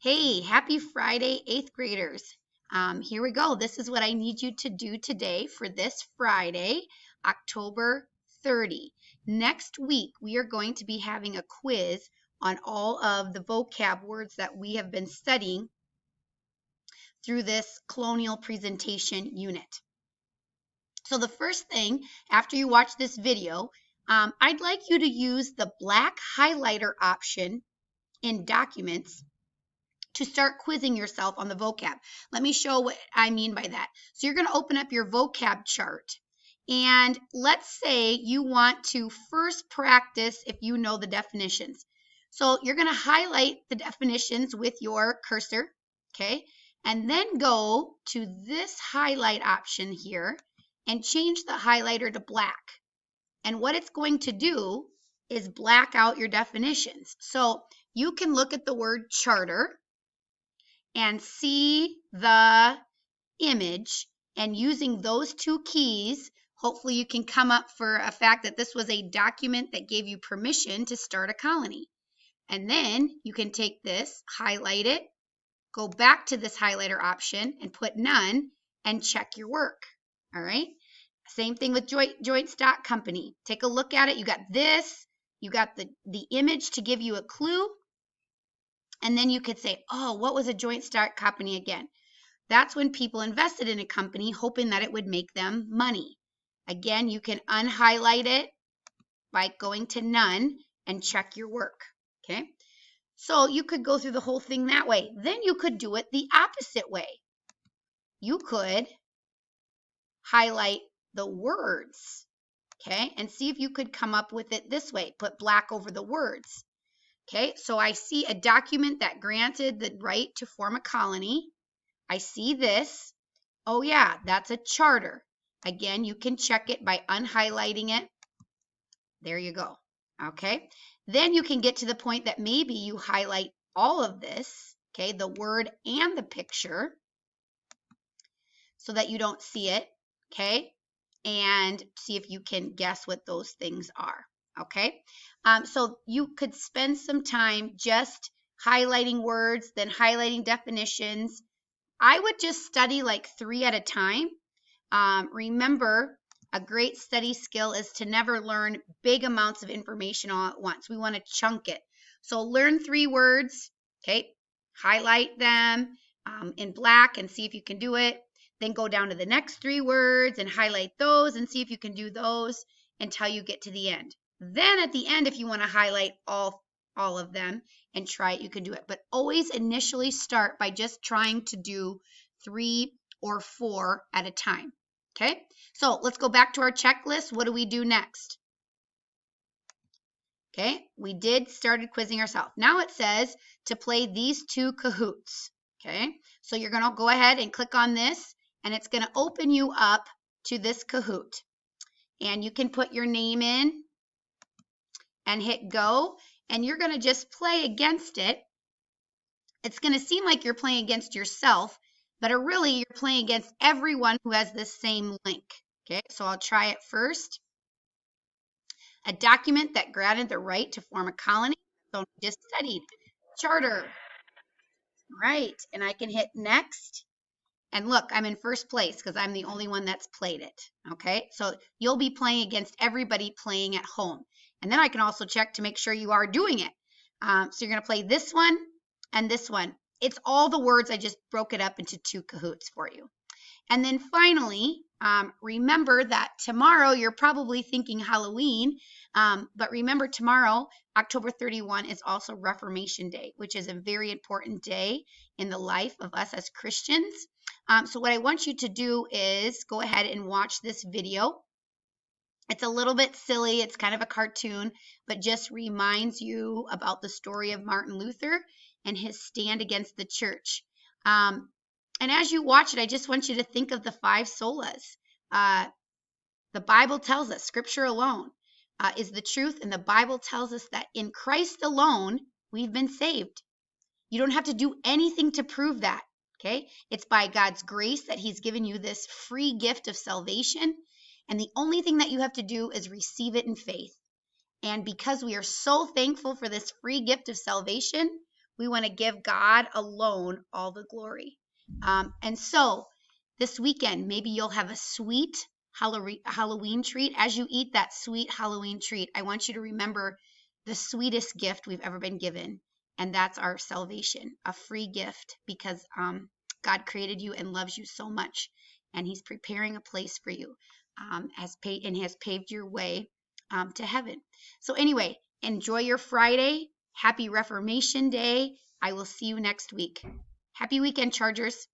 Hey, happy Friday, 8th graders. Here we go. This is what I need you to do today for this Friday, October 30. Next week, we are going to be having a quiz on all of the vocab words that we have been studying through this colonial presentation unit. So the first thing, after you watch this video, I'd like you to use the black highlighter option in documents to start quizzing yourself on the vocab. Let me show what I mean by that. So you're going to open up your vocab chart. And let's say you want to first practice if you know the definitions. So you're going to highlight the definitions with your cursor, okay? And then go to this highlight option here and change the highlighter to black. And what it's going to do is black out your definitions. So you can look at the word charter and see the image, and using those two keys, hopefully you can come up for a fact that this was a document that gave you permission to start a colony. And then you can take this, highlight it, go back to this highlighter option and put none and check your work. All right. Same thing with joint stock company. Take a look at it. You got this, you got the image to give you a clue. And then you could say, oh, what was a joint stock company again? That's when people invested in a company hoping that it would make them money. Again, you can unhighlight it by going to none and check your work. Okay. So you could go through the whole thing that way. Then you could do it the opposite way. You could highlight the words, okay, and see if you could come up with it this way. Put black over the words. Okay, so I see a document that granted the right to form a colony. I see this. Oh yeah, that's a charter. Again, you can check it by unhighlighting it. There you go. Okay, then you can get to the point that maybe you highlight all of this, okay, the word and the picture, so that you don't see it, okay, and see if you can guess what those things are. Okay, so you could spend some time just highlighting words, then highlighting definitions. I would just study like 3 at a time. Remember, a great study skill is to never learn big amounts of information all at once. We want to chunk it. So learn 3 words, okay, highlight them in black and see if you can do it. Then go down to the next 3 words and highlight those and see if you can do those until you get to the end. Then at the end, if you want to highlight all of them and try it, you can do it. But always initially start by just trying to do 3 or 4 at a time. Okay, so let's go back to our checklist. What do we do next? Okay, we started quizzing ourselves. Now it says to play these 2 Kahoots. Okay, so you're going to go ahead and click on this, and it's going to open you up to this Kahoot. And you can put your name in and hit go, and you're going to just play against it. It's going to seem like you're playing against yourself, but really you're playing against everyone who has this same link. Okay, so I'll try it first. A document that granted the right to form a colony. So I just studied charter. Right, and I can hit next. And look, I'm in first place because I'm the only one that's played it. Okay, so you'll be playing against everybody playing at home. And then I can also check to make sure you are doing it. So you're going to play this one and this one. It's all the words. I just broke it up into 2 Kahoots for you. And then finally, remember that tomorrow you're probably thinking Halloween. But remember, tomorrow, October 31, is also Reformation Day, which is a very important day in the life of us as Christians. So what I want you to do is go ahead and watch this video. It's a little bit silly. It's kind of a cartoon, but just reminds you about the story of Martin Luther and his stand against the church. And as you watch it, I just want you to think of the 5 solas. The Bible tells us, Scripture alone is the truth, and the Bible tells us that in Christ alone, we've been saved. You don't have to do anything to prove that, okay? It's by God's grace that He's given you this free gift of salvation, and the only thing that you have to do is receive it in faith. And because we are so thankful for this free gift of salvation, We want to give God alone all the glory. And so this weekend, maybe you'll have a sweet Halloween treat. As you eat that sweet Halloween treat, I want you to remember the sweetest gift we've ever been given, and that's our salvation, a free gift, because God created you and loves you so much, and He's preparing a place for you, and has paved your way to heaven. So anyway, enjoy your Friday. Happy Reformation Day. I will see you next week. Happy weekend, Chargers.